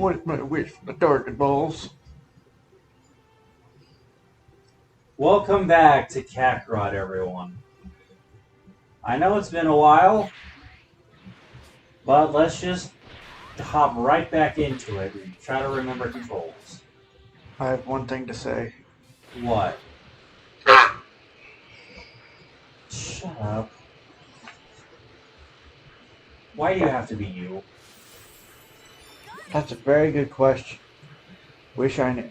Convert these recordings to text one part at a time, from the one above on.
What is my wish for the Dragonballs? Welcome back to Kakarot, everyone. I know it's been a while, but let's just hop right back into it and try to remember controls. I have one thing to say. What? Shut up. Why do you have to be you? That's a very good question. Wish I knew.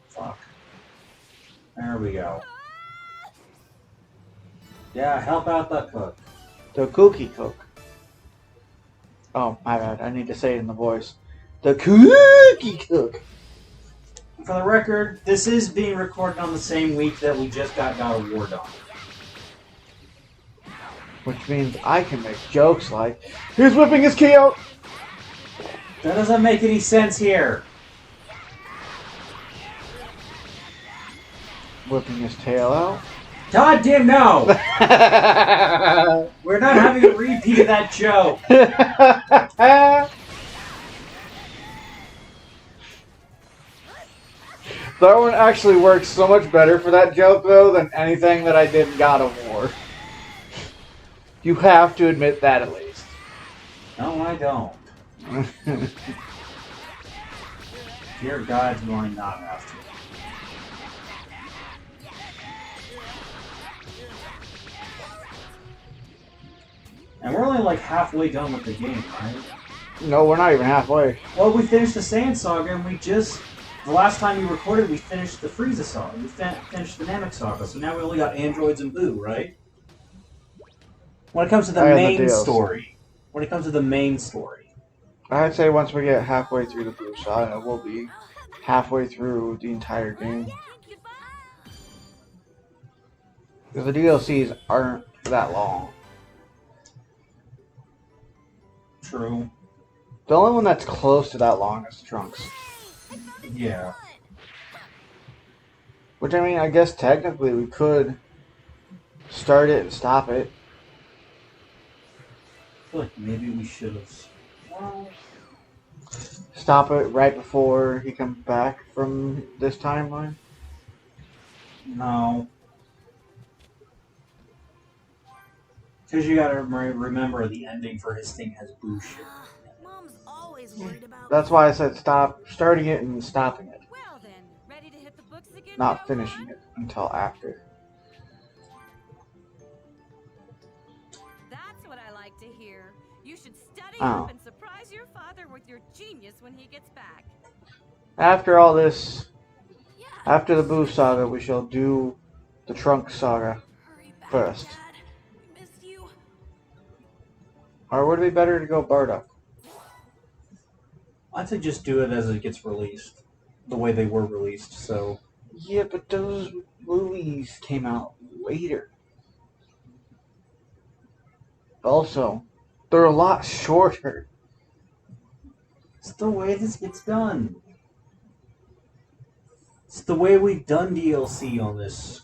Fuck. There we go. Yeah, help out the cook. The cookie cook. Oh, my bad. I need to say it in the voice. The cookie cook. For the record, this is being recorded on the same week that we just got God of War done. Which means I can make jokes like, he's whipping his key out! That doesn't make any sense here. Whipping his tail out. God damn no! We're not having a repeat of that joke. That one actually works so much better for that joke, though, than anything that I did in God of War. You have to admit that, at least. No, I don't. Dear God's going not have to. And we're only like halfway done with the game, right? No, we're not even halfway. Well, we finished the Sand Saga, and the last time we recorded, we finished the Frieza Saga. We finished the Namek Saga, so now we only got androids and Boo, right? When it comes to the main story. When it comes to the main story. I'd say once we get halfway through the Blue Saga, we'll be halfway through the entire game. Because the DLCs aren't that long. True. The only one that's close to that long is Trunks. Yeah. Which, I mean, I guess technically we could start it and stop it. I feel like maybe we should have. Well, Stop it right before he comes back from this timeline. no. Because you gotta remember the ending for his thing has Boo shit. Mom's always worried about That's why I said stop starting it and stopping it. Well then, ready to hit the books again? Not finishing it until after. That's what I like to hear. You should study Oh. up and surprise your father with your genius when he gets back. After all this, Yeah. after the Boo Saga, we shall do the Trunks Saga Hurry back, first. Dad. We miss you. Or would it be better to go Bardock? I'd say just do it as it gets released. The way they were released, so. Yeah, but those movies came out later. Also, they're a lot shorter. It's the way this gets done. It's the way we've done DLC on this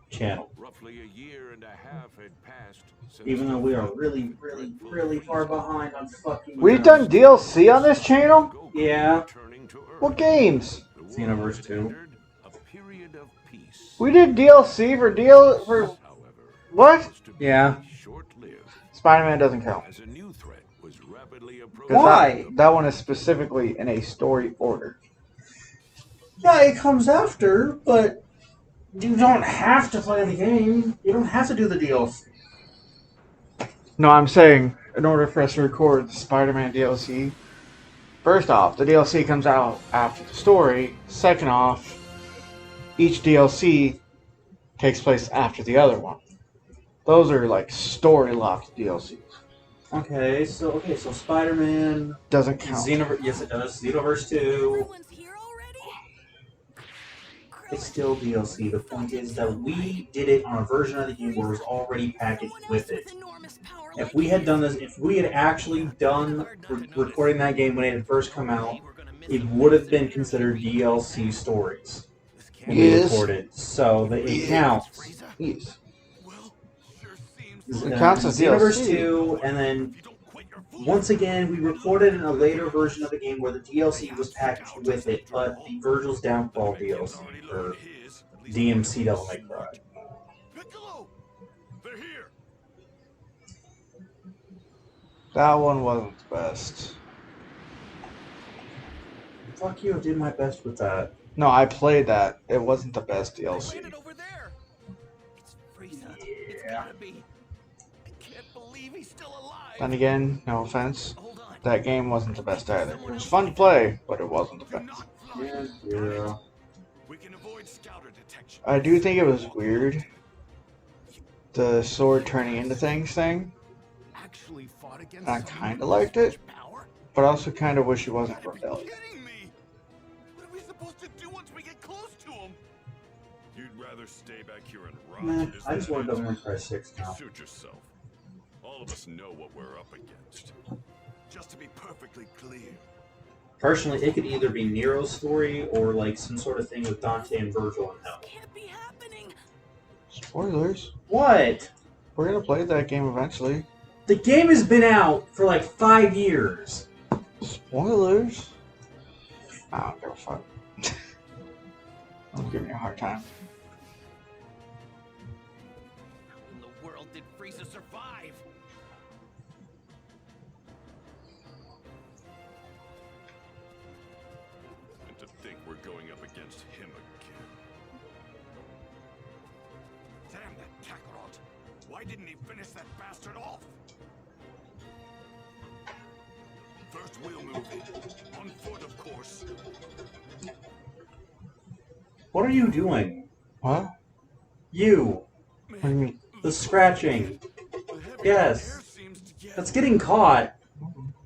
channel. Roughly a year and a half had passed since Even though we are really, really, really far behind on fucking... We've done DLC on this channel? Yeah. What games? Xenoverse 2. We did DLC for what? Yeah. Spider-Man doesn't count. Why? That one is specifically in a story order. Yeah, it comes after, but you don't have to play the game. You don't have to do the DLC. No, I'm saying, in order for us to record the Spider-Man DLC, first off, the DLC comes out after the story. Second off, each DLC takes place after the other one. Those are like story-locked DLCs. Okay, so Spider-Man doesn't count. Yes, it does. Xenoverse 2. Everyone's here already? It's still DLC. The point is that we did it on a version of the game where it was already packaged with it. If we had done this, if we had actually done recording that game when it had first come out, it would have been considered DLC stories when we recorded. So it counts. Yes. It counts as Xenoverse DLC. 2, and then once again we recorded in a later version of the game where the DLC was packaged with it, but the Virgil's Downfall DLC for DMC Devil May Cry. Piccolo! They're here! That one wasn't the best. Fuck you, I did my best with that. No, I played that. It wasn't the best DLC. Landed over there. It's Frieza. It's Yeah. gotta be. I can't believe he's still alive. Then again, no offense, Hold on. that game wasn't the best either. It was fun to play, but it wasn't the best. Yeah. We can avoid scouter detection. I do think it was weird, the sword turning into things thing. Actually fought against I someone kinda with liked such it. power? But I also kind of wish it wasn't Gotta be rebellious. kidding me! What are we supposed to do once we get close to him? You'd rather stay back here and rot? Man, is I just that want it? Devil May Cry 6 now. Suit yourself. All of us know what we're up against. Just to be perfectly clear. Personally, it could either be Nero's story or like some sort of thing with Dante and Virgil in hell. Can't be happening. Spoilers. What? We're gonna play that game eventually. The game has been out for like 5 years. Spoilers. I don't give a fuck. Don't give me a hard time. How in the world did Frieza survive? And to think we're going up against him again. Damn that Kakarot! Why didn't he finish that bastard off? First we'll move in. On foot, of course. What are you doing? What? You. What do you mean? The scratching. The heavy Yes. air seems to get... That's getting caught.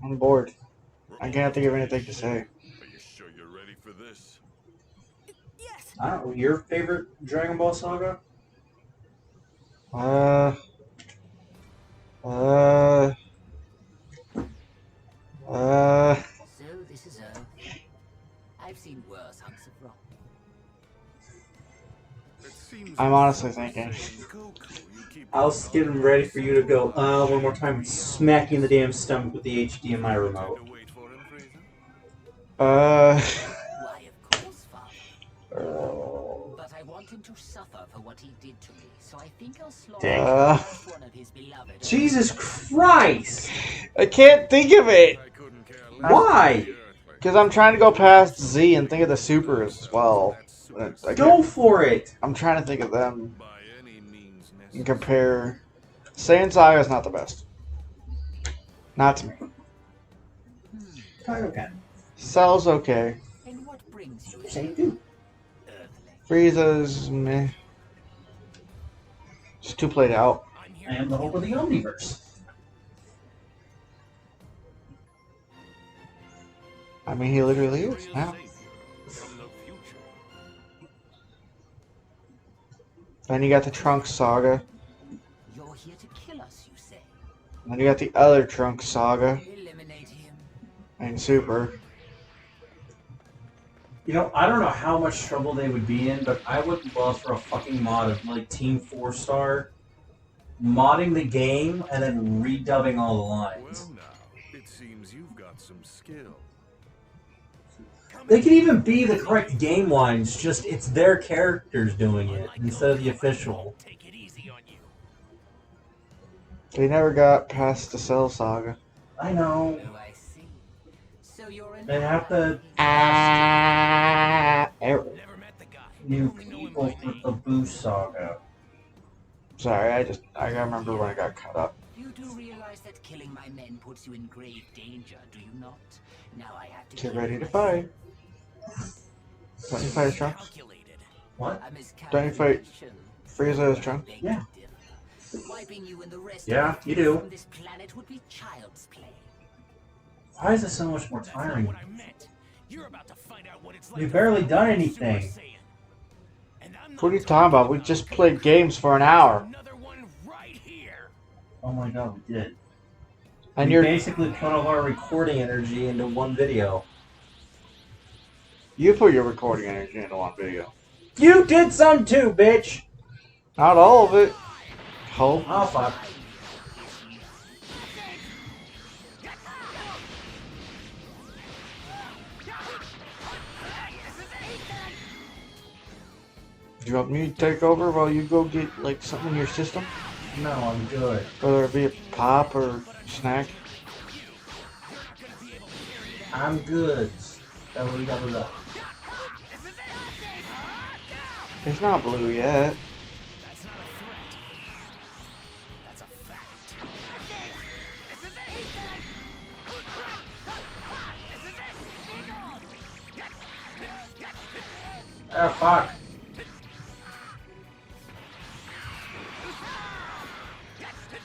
I'm bored. I can't think of anything to say. Are you sure you're ready for this? Yes. I don't know. Your favorite Dragon Ball saga? Uh. So this is Earth. I've seen worse hunks of rock. It seems I'm honestly thinking. Goku, you keep I was getting ready for you to go, one more time, smacking the damn stomach with the HDMI remote. to wait for him, Frieza? Why, of course, Father. But I want him to suffer for what he did to me, so I think I'll slaughter Dick. one of his beloved. Jesus Christ! I can't think of it! I couldn't care less. Why? Because I'm trying to go past Z and think of the supers as well. But I Go can't- for it! I'm trying to think of them By any means and necessary. compare. Saiyan Saga is not the best. Not to me. Okay. Cell's okay. And what brings you Same here, dude. Earthling? Frieza's meh. Just too played out. I'm here. I am the hope of the Omniverse. I mean, he literally is now. From the future. Then you got the Trunks Saga. You're here to kill us, you say? And then you got the other Trunks Saga Eliminate him. and Super. You know, I don't know how much trouble they would be in, but I would love for a fucking mod of like Team 4-Star modding the game and then redubbing all the lines. Well now, it seems you've got some skill. They could even be the correct game lines, just it's their characters doing it instead of the official. Take it easy on you. They never got past the Cell Saga. I know. Oh, I see. So you're an They have to Error. Never met the guy. new Only know him people by with name. the Boost Saga. Sorry, I gotta remember when I got cut up. You do realize that killing my men puts you in grave danger, do you not? Now I have to Get kill ready you to myself. fight. Don't you fight as Trunks? Calculated. What? A Don't you fight miscalculation. Frieza as Trunks? Beg Yeah. to differ. Wiping you and the rest Yeah, of you do. from this planet would be child's play. Why is this so much more That's not tiring? what I meant. You're about to find out what it's like. We've to barely fight done a anything. Super Saiyan. And I'm not What are you talking about? We just played games for an hour. Another one right here. Oh my god, we did. And we you're basically put all our recording energy into one video. you put your recording energy into one video. You did some too, bitch! Not all of it. Hope. Oh fuck. Do you want me to take over while you go get like something in your system? No, I'm good. Whether it be a pop or snack? I'm good. Double. It's not blue yet. That's not a threat. That's a fact. Oh, fuck.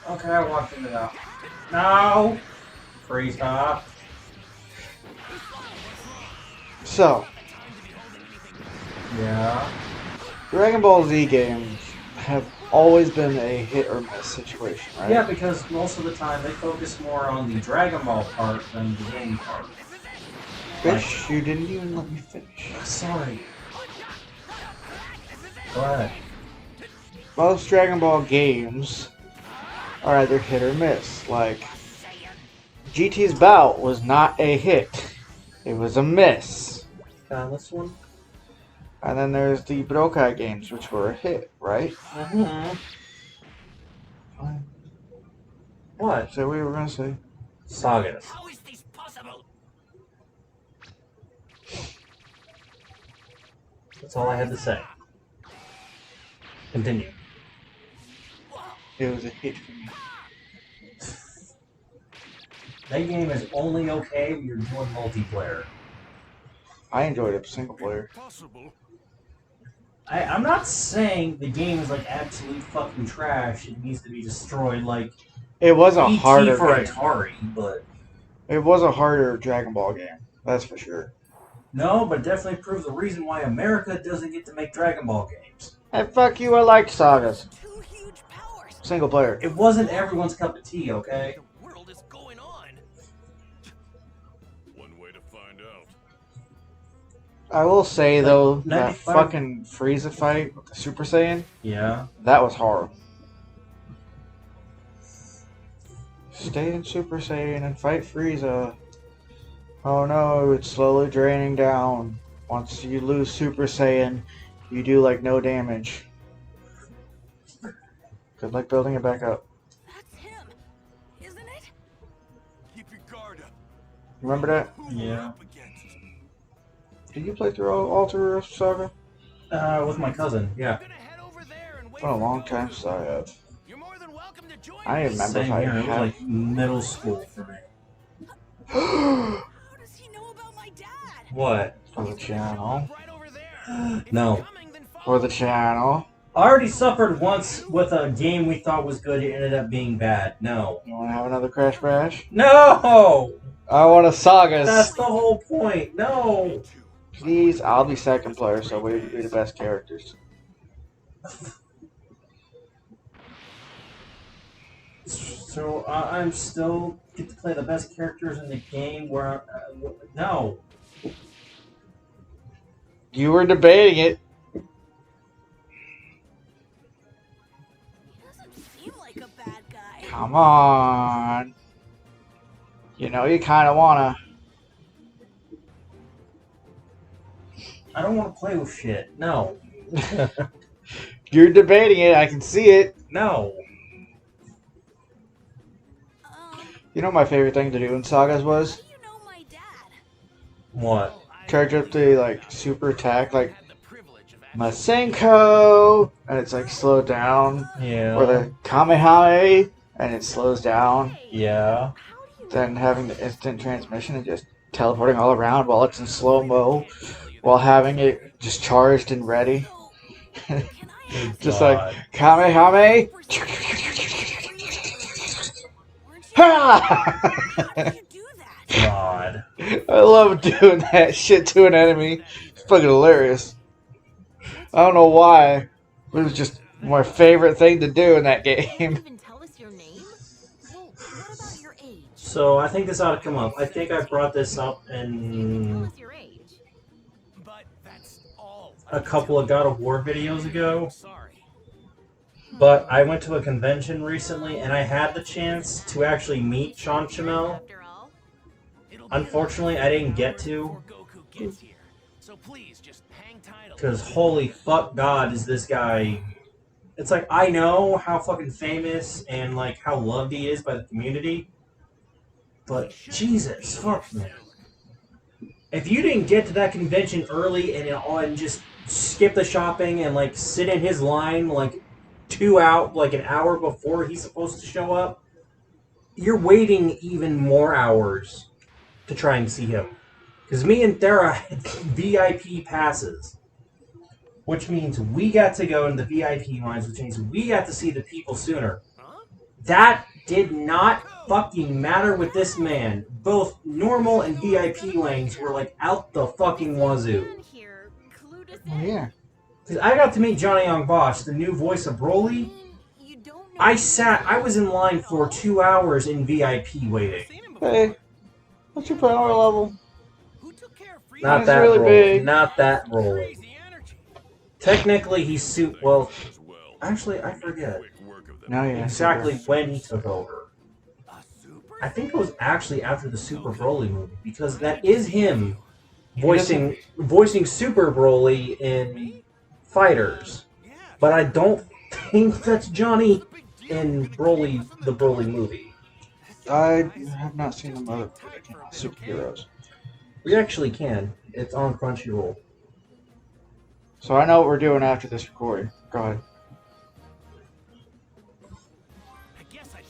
Okay, I walked into that. No! Freeze top. So, Yeah. Dragon Ball Z games have always been a hit or miss situation, right? Yeah, because most of the time they focus more on the Dragon Ball part than the game part. Bitch, you didn't even let me finish. Sorry. Go ahead. Most Dragon Ball games are either hit or miss. Like, GT's Bout was not a hit. It was a miss. Found this one? And then there's the Budokai games, which were a hit, right? Mm-hmm. What? So we were gonna say. Sagas. How is this possible? That's all I had to say. Continue. It was a hit for me. That game is only okay when you're doing multiplayer. I enjoyed it single player. Possible. I'm not saying the game is like absolute fucking trash. It needs to be destroyed like It was a ET harder for game. Atari, but It was a harder Dragon Ball game. That's for sure. no, but definitely proves the reason why America doesn't get to make Dragon Ball games. And fuck you, I liked Sagas. Two huge powers. Single player. It wasn't everyone's cup of tea, okay? The world is going on. One way to find out. I will say though, that 95 fucking Frieza fight with the Super Saiyan, Yeah. that was hard. Stay in Super Saiyan and fight Frieza. Oh no, it's slowly draining down. Once you lose Super Saiyan, you do like no damage. Good luck building it back up. That's him, isn't it? Keep your guard up. Remember that? Who we're Yeah. up against. Did you play through Alter Saga? With my cousin, yeah. I'm gonna head over there and wait Been a for long you. time since I have. You're more than welcome to join I me. remember Same if I here. It was had. like middle school for me. How does he know about my dad? What? For the channel. Right over there. If No. you're coming, then follow For the me. channel. I already suffered once with a game we thought was good. It ended up being bad. No. You want to have another Crash Bash? No! I want a Sagas. That's the whole point. No! Please, I'll be second player, so we're the best characters. So I'm still get to play the best characters in the game. Where no, You were debating it. He doesn't seem like a bad guy. Come on. You know, you kind of want I don't want to play with shit. No, to. You're debating it. I can see it. no. You know what my favorite thing to do in Sagas How was? do you know my dad? What? Charge up the, like, super attack, like, Had the privilege of Masenko, and it's, like, slowed down. Yeah. Or the Kamehame, and it slows down. Yeah. How do you Then having the instant transmission and just teleporting all around while it's in slow-mo. While having it just charged and ready. know? Can I Just God. like, Kamehame! How do you do that? God. I love doing that shit to an enemy. It's fucking hilarious. I don't know why, but it was just my favorite thing to do in that game. Even tell us your name? Well, what about your age? So I think this ought to come up. I think I brought this up Tell in us your age. But that's all. a couple of God of War videos ago. Sorry. But I went to a convention recently, and I had the chance to actually meet Sean Chamel. After all, It'll be Unfortunately, I didn't get before to. Goku gets here. So please just hang tight. Because holy fuck God is this guy. It's like, I know how fucking famous and like how loved he is by the community. But Jesus, fuck man. If you didn't get to that convention early and just skip the shopping and like sit in his line like an hour before he's supposed to show up, you're waiting even more hours to try and see him. Because me and Thera had VIP passes. Which means we got to go in the VIP lines, which means we got to see the people sooner. That did not fucking matter with this man. Both normal and VIP lanes were like out the fucking wazoo. Oh, yeah. Because I got to meet Johnny Young Bosch, the new voice of Broly. I was in line for 2 hours in VIP waiting. Hey, what's your power level? Not Mine's that really Broly. big. Not that Broly. Technically, he's well. Actually, I forget No, yeah. exactly when he took over. I think it was actually after the Super Broly movie because that is him voicing Super Broly in Fighters, but I don't think that's Johnny in Broly the Broly movie. I have not seen them other superheroes. We actually can. It's on Crunchyroll. So I know what we're doing after this recording. Go ahead.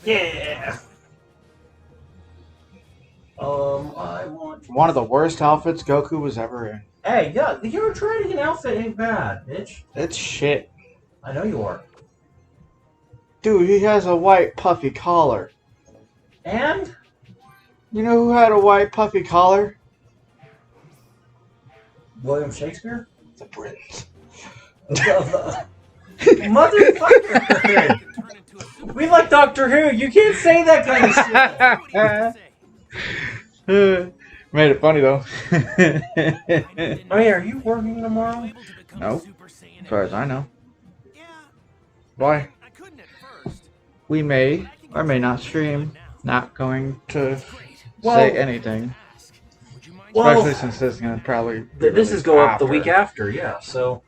Yeah. I want. One of the worst outfits Goku was ever in. Hey, yeah, your trading an outfit ain't bad, bitch. It's shit. I know you are. Dude, he has a white puffy collar. And You know who had a white puffy collar? William Shakespeare. The Brits. Motherfucker! We like Doctor Who. You can't say that kind of shit. Made it funny though. Oh yeah, are you working tomorrow? No, as far as I know. Why? We may or may not stream. Not going to say anything. Well, Especially since this is going to probably be this is released go up after. the week after, yeah. So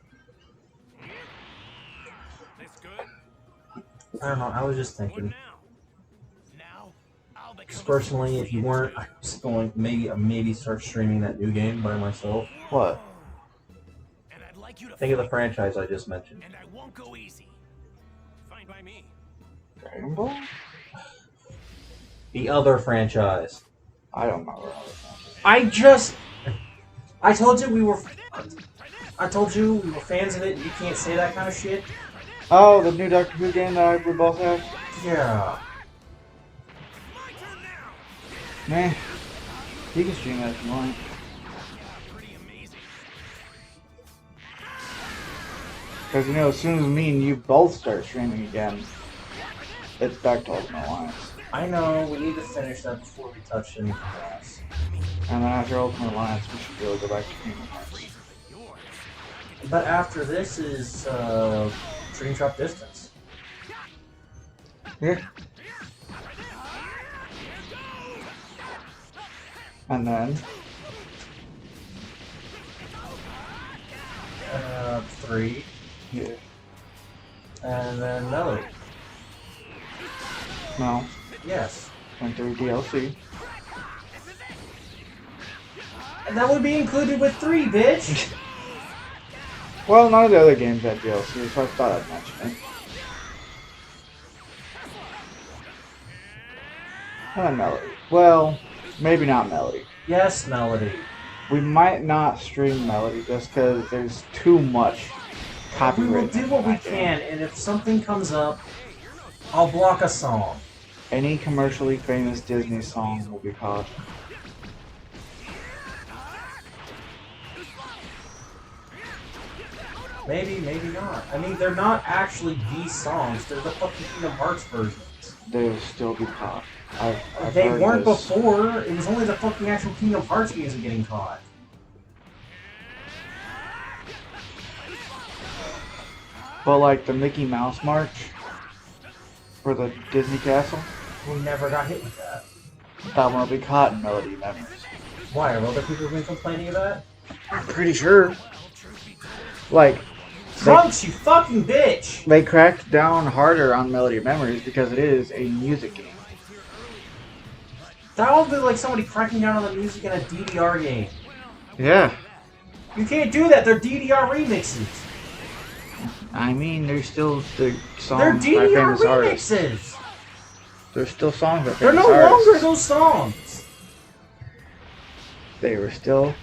I don't know. I was just thinking. Because personally, if you weren't, I was going to maybe start streaming that new game by myself. What? Think of the franchise I just mentioned. And I won't go easy. Fine by me. Dragon Ball? The other franchise. I don't know where all this I told you we were fans of it. You can't say that kind of shit. Oh, the new Doctor Who game that we both have? Yeah. Meh. You can stream that if you want. Because, you know, as soon as me and you both start streaming again, it's back to Ultimate Alliance. I know, we need to finish that before we touch anything else. And then after Ultimate Alliance, we should really go back to Kingdom Hearts. But after this is Dream Drop Distance. Yeah. And then 3. yeah. And then Melody. No. Yes. Went through DLC. And that would be included with 3, bitch! Well, none of the other games had DLC, so I thought I'd mention it. And Melody. Well, maybe not Melody. Yes, Melody. We might not stream Melody just because there's too much We copyright. will do what we can, and if something comes up, I'll block a song. Any commercially famous Disney song will be caught. Maybe, maybe not. I mean, they're not actually these songs. They're the fucking Kingdom Hearts versions. They will still be caught. I've They heard weren't this. before. It was only the fucking actual Kingdom Hearts music getting caught. But like the Mickey Mouse March for the Disney Castle, We never got hit with that. that one will be caught in Melody Memories. Why? Have other people been complaining of that? I'm pretty sure. Like, Trunks, you fucking bitch! they cracked down harder on Melody of Memories because it is a music game. That would be like somebody cracking down on the music in a DDR game. Yeah. You can't do that. They're DDR remixes. I mean, there's still the They're songs by DDR famous artists. remixes. There's still songs by They're famous no artists. longer those songs. They were still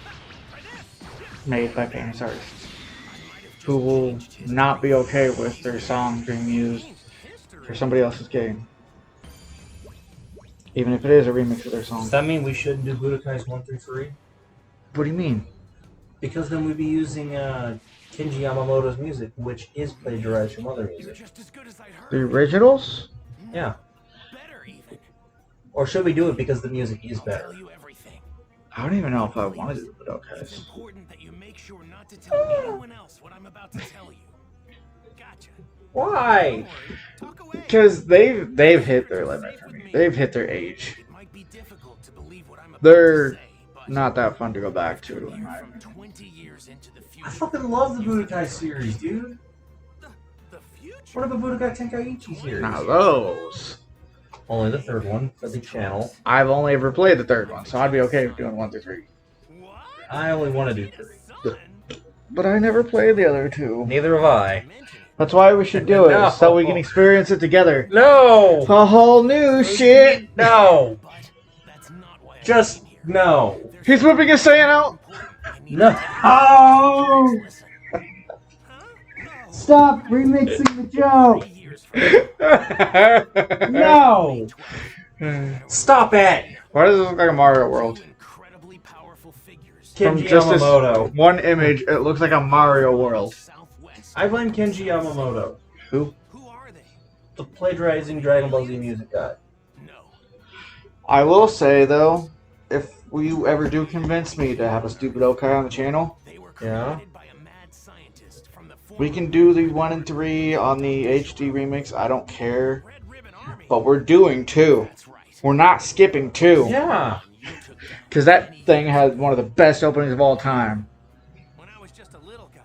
made by famous artists who will not be okay with their song being used for somebody else's game. Even if it is a remix of their song. Does that mean we shouldn't do Budokais 1 through 3? What do you mean? Because then we'd be using Kenji Yamamoto's music, which is plagiarized from other music. The originals? Yeah. Better even. Or should we do it because the music is I'll better? tell you everything. I don't even know if I want to do the It's Budokais. important that you make sure not to tell anyone else what I'm about to tell you. Gotcha. Why? Talk away. Because they've hit their limit for me. They've hit their age. It might be difficult to believe what I'm about They're to say, but not that fun to go back to, in my from opinion. 20 years into the future. I fucking love the Budokai series, dude. The future. What about Budokai Tenkaichi series? Now those. Only the third one for the channel. I've only ever played the third one, so I'd be okay with doing 1 through 3. What? I only want to do 3. Son. But I never played the other two. Neither have I. That's why we should do it, No. so we can experience it together. No! A whole new shit! No! But that's not why I Just came here. no. He's whipping his Saiyan out! I need No! Listen. Huh? No. Stop remixing the joke! 3 years from No! Stop it! Why does this look like a Mario World? Two incredibly powerful figures. From Kenji just this Yamamoto. one image, it looks like a Mario World. Southwest. I blame Kenji Yamamoto, Who? Who are they? the plagiarizing Dragon Ball Z music guy. No. I will say, though, if you ever do convince me to have a stupid Okai on the channel, They were Yeah. created by a mad scientist from the we can do the 1 and 3 on the HD remix. I don't care. Red Ribbon Army. But we're doing 2. That's right. We're not skipping 2. Yeah. You took down Because that thing has one of the best openings of all time. when I was just a little guy.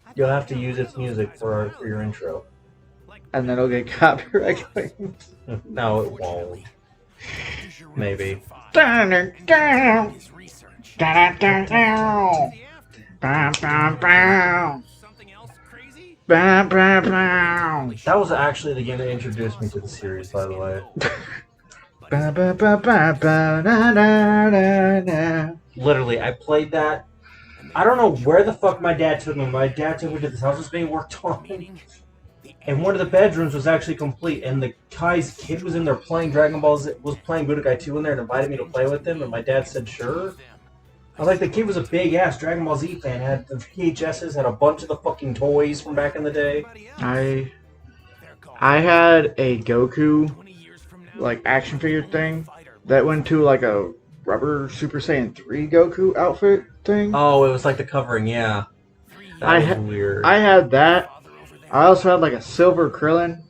I You'll thought have to use its music for your intro. like And then it'll get copyright claims. No, it won't. Maybe. Down, down, his research. down, down, down. Bam, bam, bam. Something else crazy? Bam, bam, bam. That was actually the game that introduced me to the series, by the way. Ba, ba, ba, ba, ba, na, na, na, na. Literally, I played that. I don't know where the fuck my dad took me. My dad took me to this house that was being worked on. And one of the bedrooms was actually complete, and the guy's kid was in there playing Dragon Ball Z, was playing Budokai 2 in there and invited me to play with him, and my dad said sure. I was like, the kid was a big ass Dragon Ball Z fan, had the VHSs, had a bunch of the fucking toys from back in the day. I had a Goku like action figure thing that went to like a rubber Super Saiyan 3 Goku outfit thing. Oh, it was like the covering, yeah. I That ha- was weird. I had that. I also had like a silver Krillin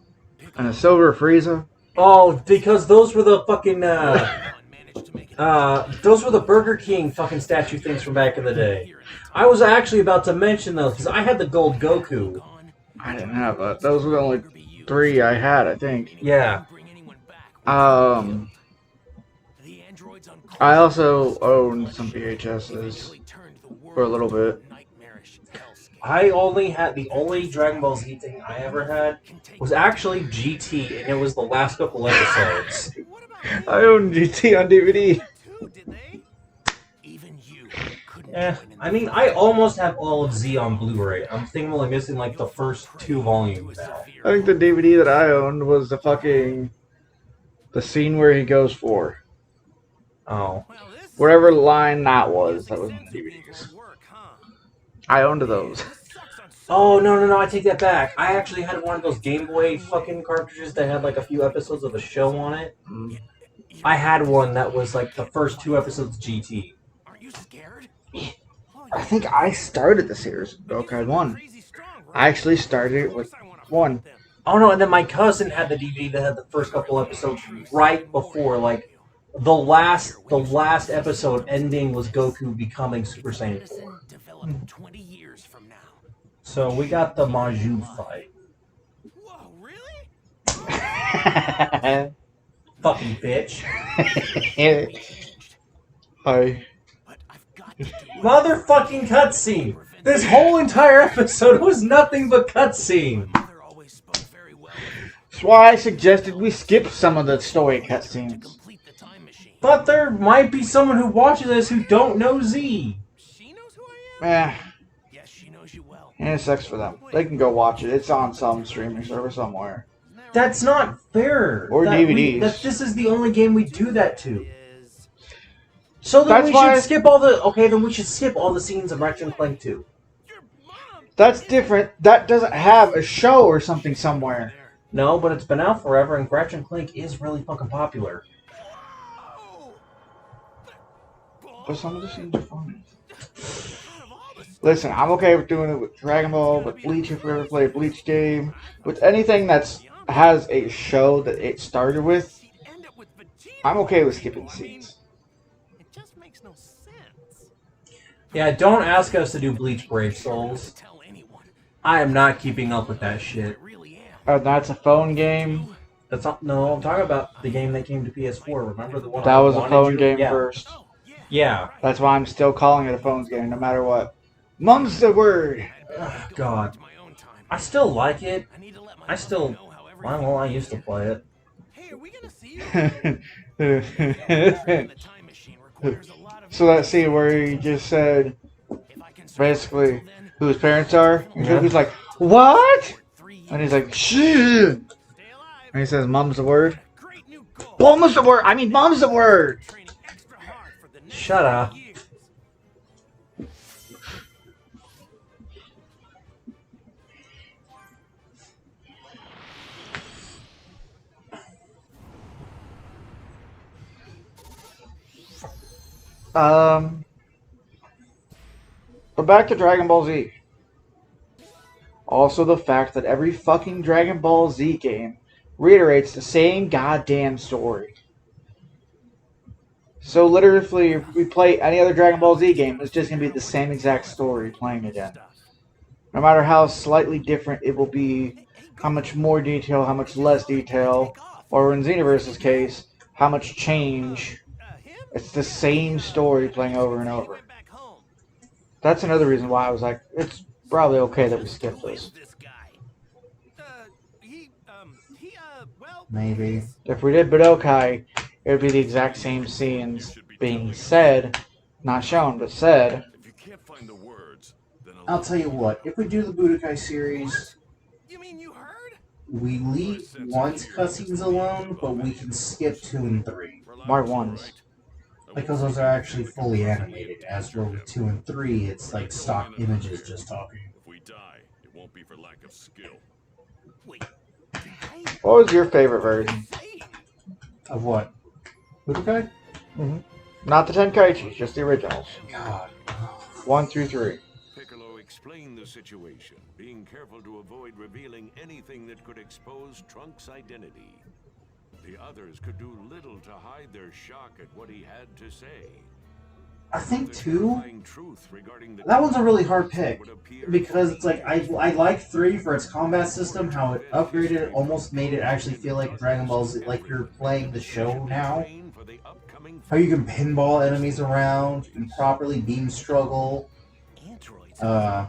and a silver Frieza. Oh, because those were the fucking, those were the Burger King fucking statue things from back in the day. I was actually about to mention those, because I had the gold Goku. I didn't have that. Those were the only 3 I had, I think. Yeah. I also owned some VHSs for a little bit. I only had, the only Dragon Ball Z thing I ever had was actually GT, and it was the last couple episodes. I owned GT on DVD. I mean, I almost have all of Z on Blu-ray. I'm thinking I'm only missing like the first 2 volumes now. I think the DVD that I owned was the scene where he goes for. Oh. Whatever line that was in the DVDs. I owned those. Oh, no, I take that back. I actually had one of those Game Boy fucking cartridges that had like a few episodes of the show on it. I had one that was like the first 2 episodes of GT. Aren't you scared? I think I started the series with Gokai 1. I actually started it with 1. Oh no, and then my cousin had the DVD that had the first couple episodes right before, like, the last episode ending was Goku becoming Super Saiyan 4. fucking 20 years from now. So we got the Maju fight. Whoa, really? Fucking bitch. Hi. But I've got to do it. Motherfucking cutscene! This whole entire episode was nothing but cutscene! Mother always spoke very well of me. That's why I suggested we skip some of the story To cutscenes. complete the time machine. But there might be someone who watches this who don't know Z. She knows who I am? Yes, she knows you well. And it sucks for them. They can go watch it. It's on some streaming service somewhere. That's not fair. Or DVDs. This is the only game we do that to. Is So then That's we why- should skip all the... Okay, then we should skip all the scenes of Ratchet and Clank 2. your mom? That's different. That doesn't have a show or something somewhere. No, but it's been out forever, and Ratchet and Clank is really fucking popular. Oh! But some of the scenes are fun. Listen, I'm okay with doing it with Dragon Ball, with Bleach if we ever play a Bleach game, with anything that's has a show that it started with. End up with Vegeta. I'm okay with skipping scenes. It just makes no sense. Yeah, don't ask us to do Bleach Brave Souls. Tell anyone. I am not keeping up with that shit. I really am. That's a phone game. That's not, no, I'm talking about the game that came to PS4. Remember the one That I was a wanted phone you- game yeah. first. Oh, yeah. Yeah. That's why I'm still calling it a phone game, no matter what. Mum's the word. Ugh, God. To my own time. I still like it. I need to let my I still... know how everything Well, I used to play it. Hey, are we gonna see you? The time machine requires a lot of So that scene where he just said, if I can survive basically, until then, who his parents are, and Yeah. he's like, what? 3 years. And he's like, shh. Stay alive. And he says, Mum's the word. Great new goal. Mum's the word. I mean, Mum's the word. Training extra hard for the next Shut up. 5 years. But back to Dragon Ball Z. Also, the fact that every fucking Dragon Ball Z game reiterates the same goddamn story. So literally, if we play any other Dragon Ball Z game, it's just gonna be the same exact story playing again. No matter how slightly different it will be, how much more detail, how much less detail, or in Xenoverse's case, how much change. It's the same story playing over and over. Back home. That's another reason why I was like, it's probably okay that we skip Who is this. this guy? Well, Maybe. If we did Budokai, it would be the exact same scenes being said, not shown, but said. If you can't find the words, then I'll tell you what, if we do the Budokai series, you mean you heard? we leave one's cutscenes alone, but we can skip 2 and 3. Why ones? Because those are actually fully animated, as were with 2 and 3, it's like stock images just talking. If we die, it won't be for lack of skill. Wait. What was your favorite version? Of what? Budokai? Not the Tenkaichis, just the originals. God. 1 through 3. Piccolo explained the situation, being careful to avoid revealing anything that could expose Trunks' identity. The others could do little to hide their shock at what he had to say. I think The 2, terrifying truth regarding the that one's a really hard pick. would appear Because it's like, I like 3 for its combat system, how it upgraded it, almost made it actually feel like Dragon Ball Z, like you're playing the show now. for the upcoming How you can pinball enemies around, you can properly beam struggle. Androids. I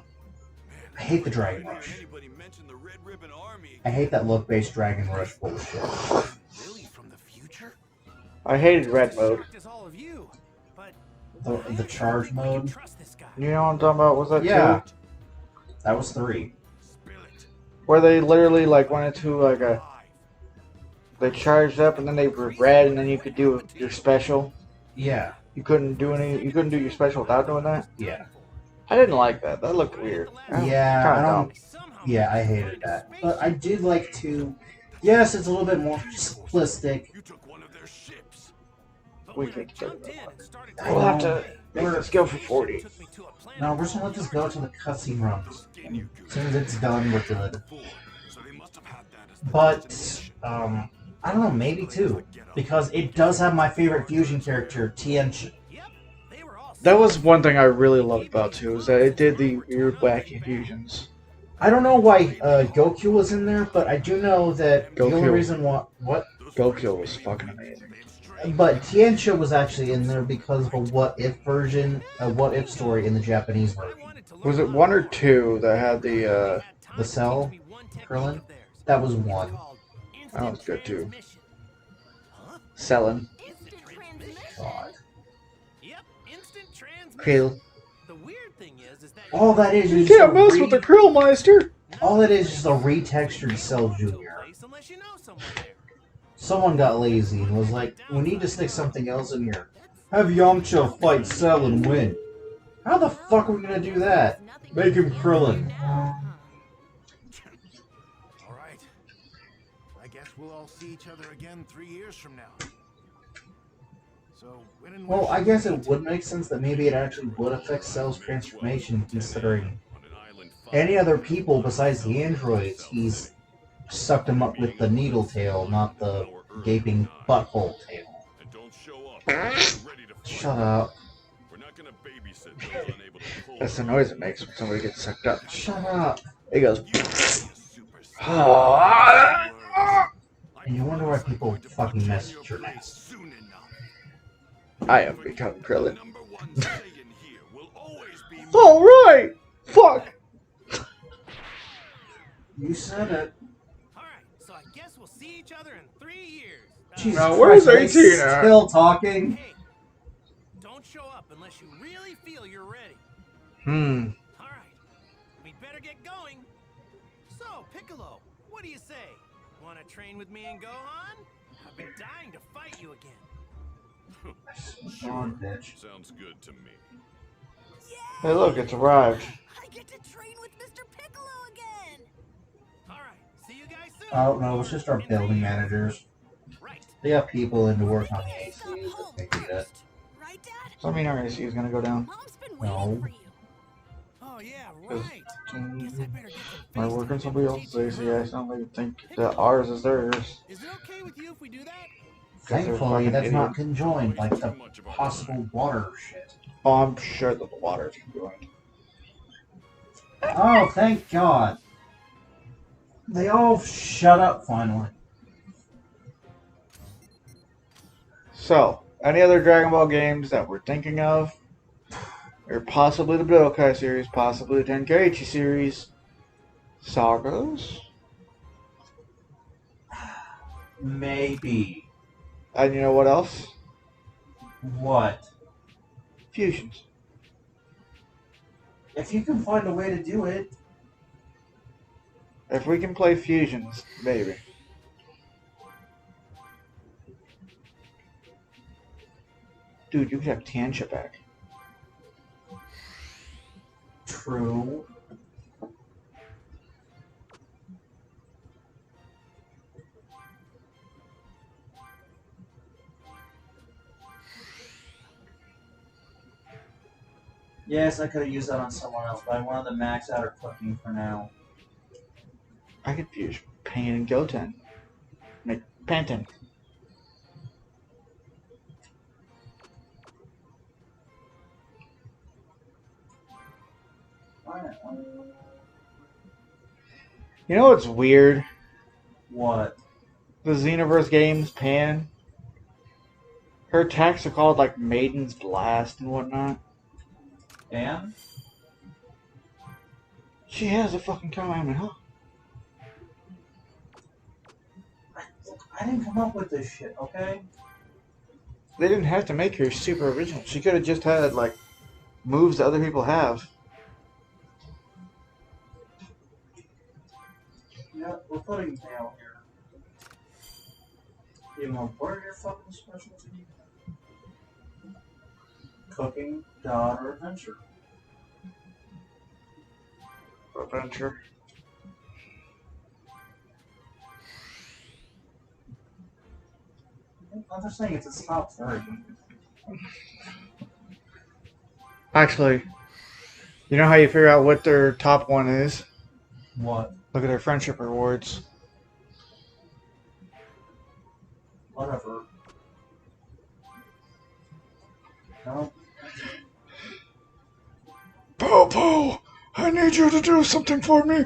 hate the Dragon Rush. Anybody mentioned the Red Ribbon Army? I hate that look-based Dragon Rush bullshit. Really from the future? I hated Red Mode. Shocked as all of you, but The charge mode. trust this guy. You know what I'm talking about? Was that Yeah. 2? That was 3. Spill it. Where they literally like went into like a... They charged up and then they were red and then you could do your special. Yeah. You couldn't do your special without doing that? Yeah. I didn't like that. That looked weird. Yeah, I Kinda don't... Yeah, I hated that. But I did like 2. Yes, it's a little bit more simplistic. You took one of their ships. We could get it. I We'll have know. to make this go for 40. No, we're just gonna let this go to the cutscene runs. As soon as it's done, we're good. So they must have had that as the But, I don't know, maybe 2. Because it does have my favorite fusion character, Tianchi. Yep, they were all That was one thing I really loved about 2, is that it did the weird, wacky fusions. I don't know why Goku was in there, but I do know that the only Goku. reason why what. Goku was fucking amazing. But Tianxia was actually in there because of a what if version, a what if story in the Japanese version. Was it 1 or 2 that had the, The Cell, Krillin, that was 1. that was good too. Selling. Instant transmission. God. Yep, instant transmission. Krill. The weird thing is that All that is You just can't mess with the Krillmeister! all that is just a retextured Cell Junior. unless you know someone there. Someone got lazy and was like, we need to stick something else in here. Have Yamcha fight Cell and win. How the fuck are we gonna do that? Make him Krillin. All right. I guess we'll all see each other again 3 years from now. So, when and Well, where I should guess we it would make sense that maybe it actually would affect Cell's transformation, considering any other people besides the androids, he's sucked him up with the needle tail, not the gaping butthole tail. And don't show up. We're ready to fight. Shut up. We're not gonna babysit those unable to pull. That's the noise it makes when somebody gets sucked up. Shut up. It goes. And you wonder why people fucking message your ass. Soon enough. I have become Krillin. Number one Saiyan here will always be me. Alright! Fuck! You said it. Alright, so I guess we'll see each other in 3 years. Jesus Now, where's Christ, are they 18 at? still talking? Hey, don't show up unless you really feel you're ready. Alright, we'd better get going. So, Piccolo, what do you say? Want to train with me and Gohan? I've been dying to fight you again. Sure, bitch. Sounds good to me. Hey look, it's arrived. I get to train with Mr. Piccolo again. Alright, see you guys soon. Oh no, it's just our building managers. Right. They got people in to work on the ACs Stop if home they do that. first. Right, Dad? So I mean our AC is gonna go down. Mom's been No. waiting for you. Oh yeah, Because right. Guess I better get I some work on FaceTime somebody with else's GT AC. I Road. accidentally think that ours is theirs. Is it okay with you if we do that? Thankfully, fucking that's not idiots. conjoined like the possible water shit. Oh, I'm sure that the water is going. Oh, thank God. They all shut up finally. So, any other Dragon Ball games that we're thinking of? Or possibly the Budokai series, possibly the Tenkaichi series. Sagas? Maybe. And you know what else? What? Fusions. If you can find a way to do it. If we can play fusions, maybe. Dude, you could have Tianxia back. True. Yes, I could have used that on someone else, but I wanted to max out her cooking for now. I could fuse Pain and Goten. Make Panten. You know what's weird? What? The Xenoverse games, Pan. Her attacks are called like Maiden's Blast and whatnot. And? She has a fucking Kamehameha. I didn't come up with this shit, okay? They didn't have to make her super original. She could have just had like moves that other people have. Yeah, we're putting Dale here. You know, what are your fucking specialties? Cooking, God, or adventure? Adventure. I'm just saying it's a top 3. Actually, you know how you figure out what their top one is? What? Look at their friendship rewards. Whatever. No. Popo, I need you to do something for me.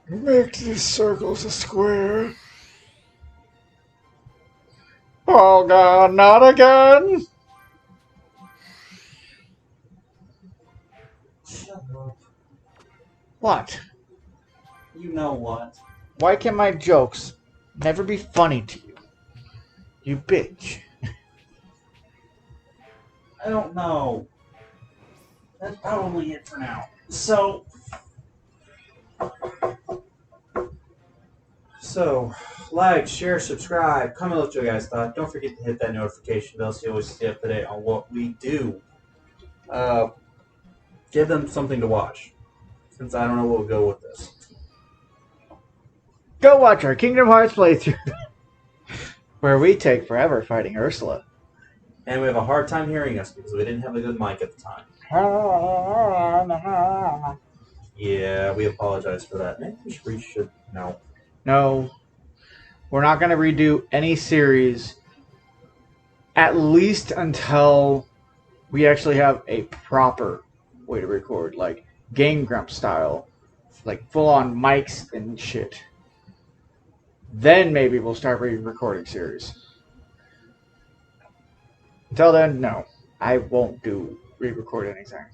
Make these circles a square. Oh God, not again! Shut up. What? You know what? Why can my jokes never be funny to you? You bitch. I don't know. That's probably it for now. So, like, share, subscribe, comment what you guys thought. Don't forget to hit that notification bell so you always stay up to date on what we do. Give them something to watch, since I don't know where we'll go with this. Go watch our Kingdom Hearts playthrough, where we take forever fighting Ursula. And we have a hard time hearing us because we didn't have a good mic at the time. Yeah, we apologize for that. Maybe we should. No. No, we're not going to redo any series, at least until we actually have a proper way to record, like Game Grump style, like full-on mics and shit. Then maybe we'll start re-recording series. Until then, no. I won't re-record anything.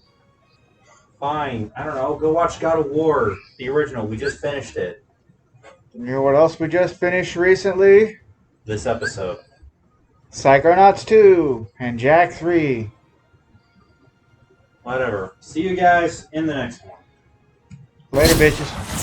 Fine. I don't know. Go watch God of War, the original. We just finished it. You know what else we just finished recently? This episode. Psychonauts 2 and Jack 3. Whatever. See you guys in the next one. Later, bitches.